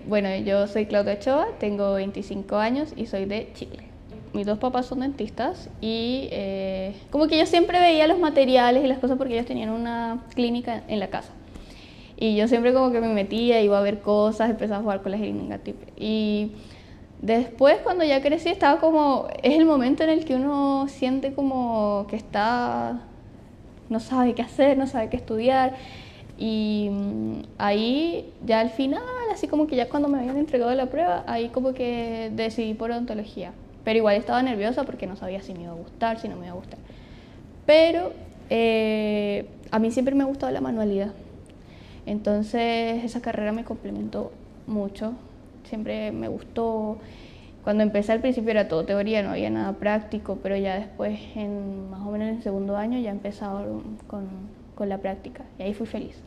Bueno, yo soy Claudia Ochoa, tengo 25 años y soy de Chile. Mis dos papás son dentistas y como que yo siempre veía los materiales y las cosas porque ellos tenían una clínica en la casa. Y yo siempre como que me metía, iba a ver cosas, empezaba a jugar con la jeringa tip. Y después cuando ya crecí estaba como, es el momento en el que uno siente como que está, no sabe qué hacer, no sabe qué estudiar. Y ahí ya al final, así como que ya cuando me habían entregado la prueba, ahí como que decidí por odontología. Pero igual estaba nerviosa porque no sabía si me iba a gustar, si no me iba a gustar. Pero a mí siempre me ha gustado la manualidad. Entonces esa carrera me complementó mucho. Siempre me gustó. Cuando empecé al principio era todo teoría, no había nada práctico, pero ya después, más o menos en el segundo año, ya empezaba con la práctica y ahí fui feliz,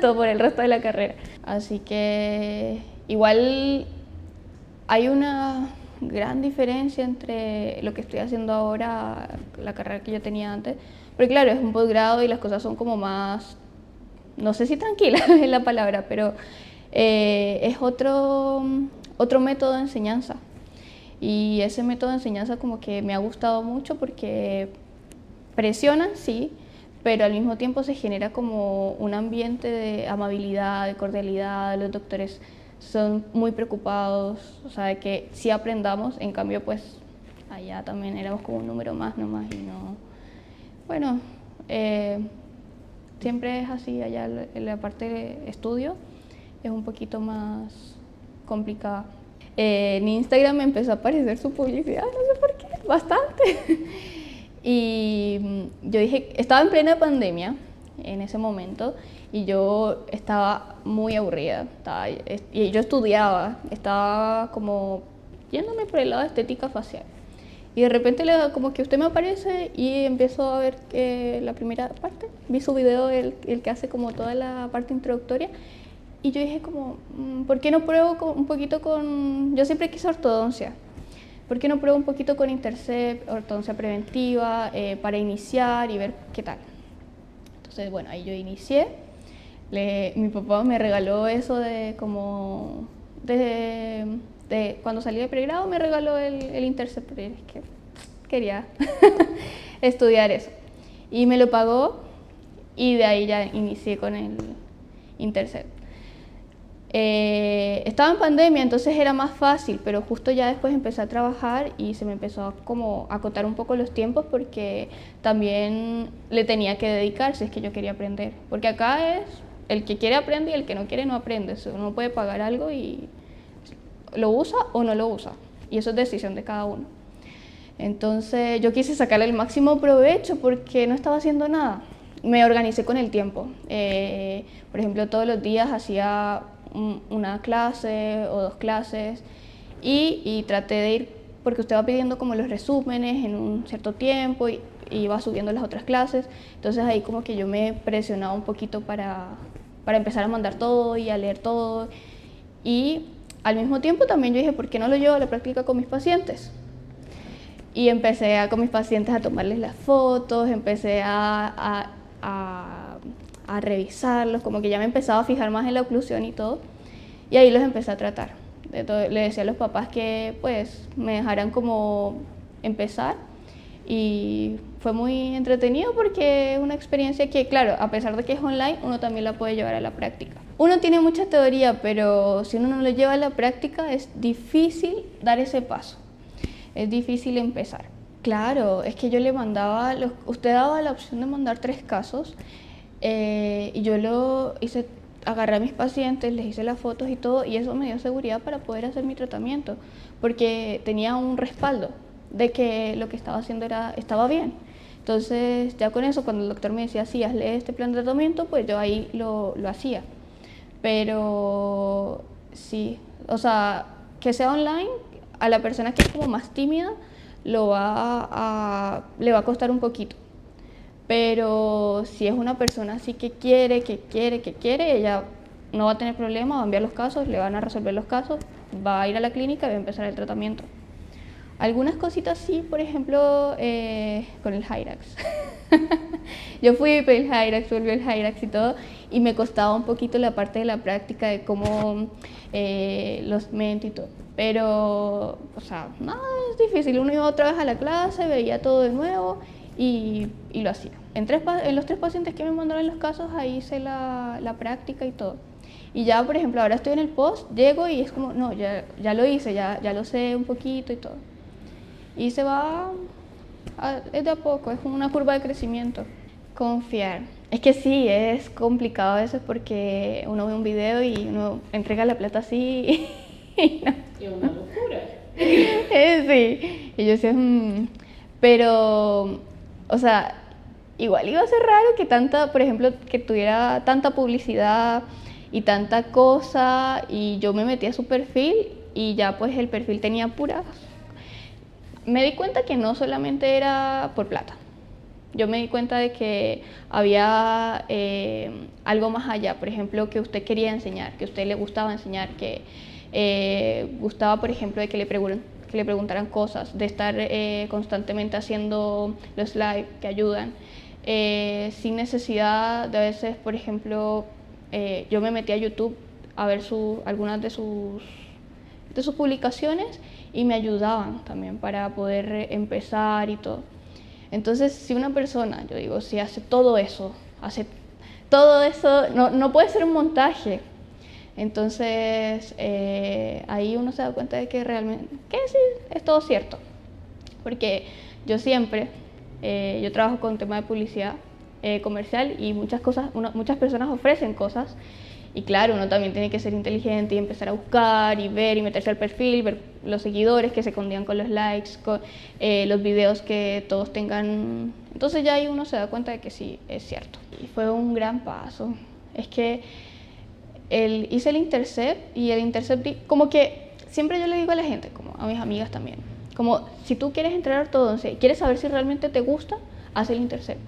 todo por el resto de la carrera. Así que igual hay una gran diferencia entre lo que estoy haciendo ahora, la carrera que yo tenía antes, porque claro, es un posgrado y las cosas son como más, no sé si tranquila es la palabra, pero es otro método de enseñanza. Y ese método de enseñanza como que me ha gustado mucho porque presionan, sí, pero al mismo tiempo se genera como un ambiente de amabilidad, de cordialidad. Los doctores son muy preocupados, o sea, de que sí aprendamos. En cambio, pues allá también éramos como un número más nomás y no. Bueno, siempre es así. Allá en la parte de estudio es un poquito más complicada. En Instagram me empezó a aparecer su publicidad, no sé por qué, bastante. Y yo dije, estaba en plena pandemia en ese momento y yo estaba muy aburrida. Y yo estudiaba, estaba como yéndome por el lado de estética facial. Y de repente como que usted me aparece y empiezo a ver la primera parte. Vi su video, el que hace como toda la parte introductoria. Y yo dije como, ¿por qué no pruebo un poquito con...? Yo siempre quise ortodoncia. ¿Por qué no pruebo un poquito con Intercept, ortodoncia preventiva, para iniciar y ver qué tal? Entonces, bueno, ahí yo inicié. Mi papá me regaló eso de como... De cuando salí de pregrado me regaló el Intercept, porque es que quería estudiar eso. Y me lo pagó y de ahí ya inicié con el Intercept. Estaba en pandemia, entonces era más fácil, pero justo ya después empecé a trabajar y se me empezó a como acotar un poco los tiempos porque también le tenía que dedicar si es que yo quería aprender. Porque acá es el que quiere aprende y el que no quiere no aprende. Uno puede pagar algo y lo usa o no lo usa. Y eso es decisión de cada uno. Entonces yo quise sacarle el máximo provecho porque no estaba haciendo nada. Me organicé con el tiempo. Por ejemplo, todos los días hacía una clase o dos clases y traté de ir, porque usted va pidiendo como los resúmenes en un cierto tiempo y va subiendo las otras clases, entonces ahí como que yo me presionaba un poquito para empezar a mandar todo y a leer todo y al mismo tiempo también yo dije, ¿por qué no lo llevo a la práctica con mis pacientes? Y empecé con mis pacientes a tomarles las fotos, empecé a revisarlos, como que ya me empezaba a fijar más en la oclusión y todo, y ahí los empecé a tratar. Le decía a los papás que pues me dejaran como empezar y fue muy entretenido porque es una experiencia que, claro, a pesar de que es online, uno también la puede llevar a la práctica. Uno tiene mucha teoría, pero si uno no lo lleva a la práctica es difícil dar ese paso, es difícil empezar. Claro, es que yo le mandaba, usted daba la opción de mandar 3 casos y yo lo hice, agarré a mis pacientes, les hice las fotos y todo y eso me dio seguridad para poder hacer mi tratamiento porque tenía un respaldo de que lo que estaba haciendo estaba bien. Entonces ya con eso, cuando el doctor me decía, sí, hazle este plan de tratamiento, pues yo ahí lo hacía. Pero sí, o sea, que sea online, a la persona que es como más tímida, le va a costar un poquito. Pero si es una persona así que quiere, ella no va a tener problema, va a enviar los casos, le van a resolver los casos, va a ir a la clínica y va a empezar el tratamiento. Algunas cositas sí, por ejemplo, con el Hyrax. Yo fui, pedí el Hyrax, volví el Hyrax y todo, y me costaba un poquito la parte de la práctica de cómo los mento y todo. Pero, o sea, no es difícil. Uno iba otra vez a la clase, veía todo de nuevo y lo hacía. En los 3 pacientes que me mandaron los casos, ahí hice la práctica y todo. Y ya, por ejemplo, ahora estoy en el post, llego y es como, no, ya lo hice, ya lo sé un poquito y todo. Y se va, es de a poco, es como una curva de crecimiento. Confiar. Es que sí, es complicado a veces porque uno ve un video y uno entrega la plata así y no. Es una locura. Sí, y yo decía, pero, o sea, igual iba a ser raro que tanta, por ejemplo, que tuviera tanta publicidad y tanta cosa y yo me metí a su perfil y ya pues el perfil tenía puras. Me di cuenta que no solamente era por plata. Yo me di cuenta de que había algo más allá, por ejemplo, que usted quería enseñar, que a usted le gustaba enseñar, que gustaba, por ejemplo, de que le preguntaran cosas, de estar constantemente haciendo los live que ayudan, sin necesidad de a veces, por ejemplo, yo me metí a YouTube a ver algunas de sus publicaciones y me ayudaban también para poder empezar y todo. Entonces, si una persona, yo digo, si hace todo eso, no puede ser un montaje. Entonces, ahí uno se da cuenta de que realmente, que sí, es todo cierto. Porque yo siempre, yo trabajo con tema de publicidad comercial y muchas personas ofrecen cosas. Y claro, uno también tiene que ser inteligente y empezar a buscar y ver y meterse al perfil, ver los seguidores que se condigan con los likes, con los videos que todos tengan. Entonces ya ahí uno se da cuenta de que sí, es cierto. Y fue un gran paso. Es que hice el Intercept y el Intercept, como que siempre yo le digo a la gente, como a mis amigas también, como si tú quieres entrar a ortodoncia y quieres saber si realmente te gusta, haz el Intercept.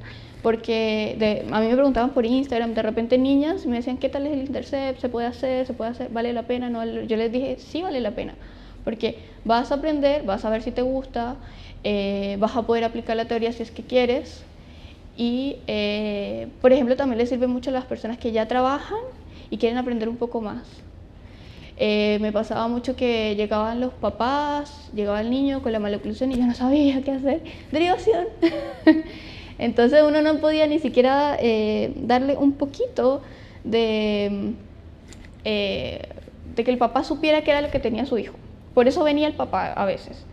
Porque a mí me preguntaban por Instagram, de repente niñas me decían, ¿qué tal es el Intercept? ¿Se puede hacer? ¿Vale la pena? No, yo les dije, sí vale la pena, porque vas a aprender, vas a ver si te gusta, vas a poder aplicar la teoría si es que quieres. Y, por ejemplo, también les sirve mucho a las personas que ya trabajan y quieren aprender un poco más. Me pasaba mucho que llegaban los papás, llegaba el niño con la maloclusión y yo no sabía qué hacer. Derivación. Entonces uno no podía ni siquiera darle un poquito de que el papá supiera qué era lo que tenía su hijo. Por eso venía el papá a veces.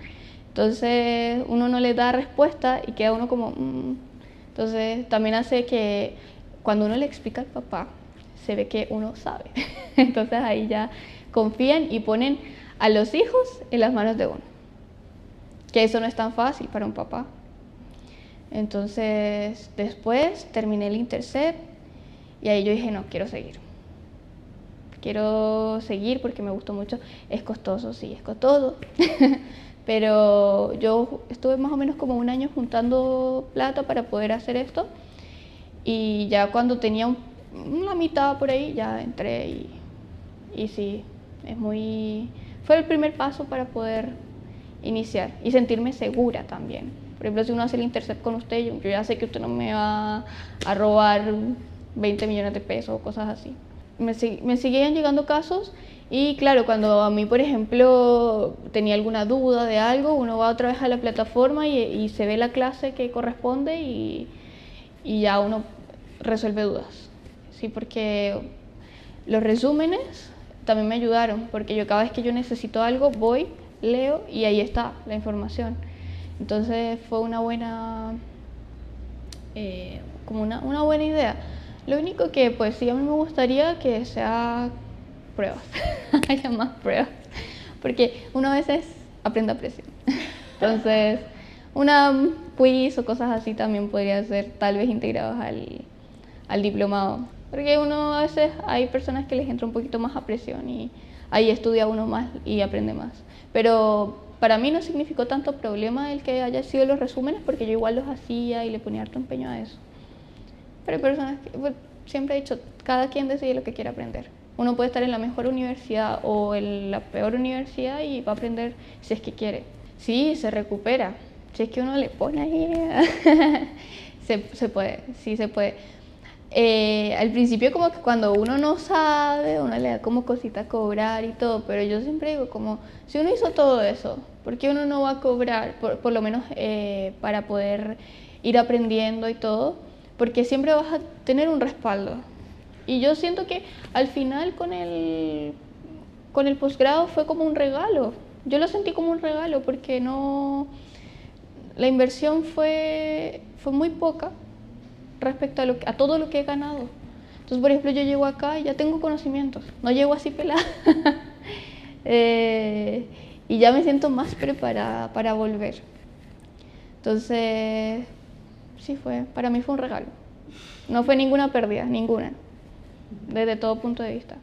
Entonces uno no le da respuesta y queda uno como... Entonces también hace que cuando uno le explica al papá, se ve que uno sabe. Entonces ahí ya confían y ponen a los hijos en las manos de uno. Que eso no es tan fácil para un papá. Entonces, después terminé el Intercept y ahí yo dije, no, quiero seguir. Quiero seguir porque me gustó mucho. Es costoso, sí, es costoso. Pero yo estuve más o menos como 1 año juntando plata para poder hacer esto. Y ya cuando tenía la mitad por ahí, ya entré y sí, fue el primer paso para poder iniciar y sentirme segura también. Por ejemplo, si uno hace el Intercept con usted, yo ya sé que usted no me va a robar 20 millones de pesos o cosas así. Me seguían llegando casos y claro, cuando a mí, por ejemplo, tenía alguna duda de algo, uno va otra vez a la plataforma y se ve la clase que corresponde y ya uno resuelve dudas. Sí, porque los resúmenes también me ayudaron, porque yo cada vez que yo necesito algo voy, leo y ahí está la información. Entonces fue una buena, como una buena idea. Lo único que pues sí a mí me gustaría que sea pruebas, haya más pruebas, porque uno a veces aprende a presión. Entonces una quiz o cosas así también podría ser tal vez integrados al diplomado. Porque uno a veces hay personas que les entra un poquito más a presión y ahí estudia uno más y aprende más. Pero para mí no significó tanto problema el que haya sido los resúmenes porque yo igual los hacía y le ponía harto empeño a eso. Pero hay personas que, pues, siempre he dicho, cada quien decide lo que quiere aprender. Uno puede estar en la mejor universidad o en la peor universidad y va a aprender si es que quiere. Sí, se recupera. Si es que uno le pone ahí, Se puede, sí se puede. Al principio como que cuando uno no sabe, uno le da como cosita cobrar y todo, pero yo siempre digo como, si uno hizo todo eso, ¿por qué uno no va a cobrar? Por lo menos para poder ir aprendiendo y todo, porque siempre vas a tener un respaldo. Y yo siento que al final con el posgrado fue como un regalo. Yo lo sentí como un regalo porque no, la inversión fue muy poca respecto a todo lo que he ganado. Entonces, por ejemplo, yo llego acá y ya tengo conocimientos, no llego así pelada. Y ya me siento más preparada para volver. Entonces, sí para mí fue un regalo. No fue ninguna pérdida, ninguna, desde todo punto de vista.